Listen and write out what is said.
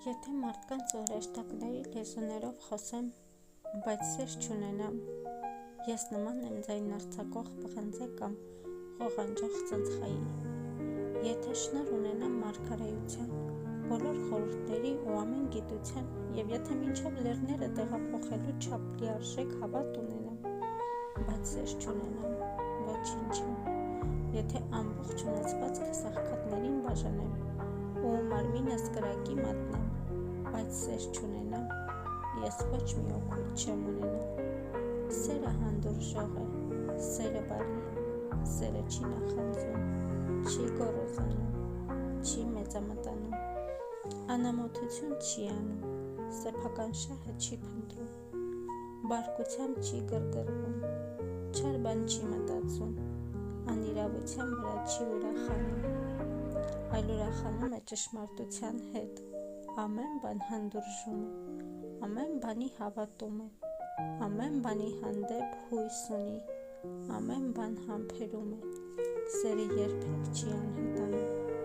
Եթե մարդկանց օրհեշտակների լեզուներով խոսեմ, բայց սեր չունենամ, ես նման եմ ձայն արձակող պղնձե կամ ղողանջող ծնցխայի։ Եթե շնորհ ունենամ մարգարեության, բոլոր խորհուրդների ու ամեն գիտության, եւ եթե մինչև լեռները տեղափոխելու չափ լիարժեք հավատ ունենամ, բայց սեր չունենամ, ոչինչ եմ։ Եթե ամբողջ ունեցվածքս աղքատներին բաժանեմ ու մարմինս կրակի մատնեմ, բայց սեր չունենամ, ես ոչ մի օգուտ չեմ ունենա։ Սերը հանդուրժող է, սերը բարի, սերը չի նախանձում, չի գոռոզանում, չի մեծամտանում, անամոթություն չի անում, սեփական շահը չի փնտրում, բարկությամբ չի գրգռվում, չար բան չի մտածում, անիրավության վրա չի ուրախանում, այլ ուրախանում է ճշմարտության հետ, ամեն բան հանդուրժում է, ամեն բանի հավատում է, ամեն բանի հանդեպ հույս ունի, ամեն բան համբերում է, սերը երբեք չի անհետանում։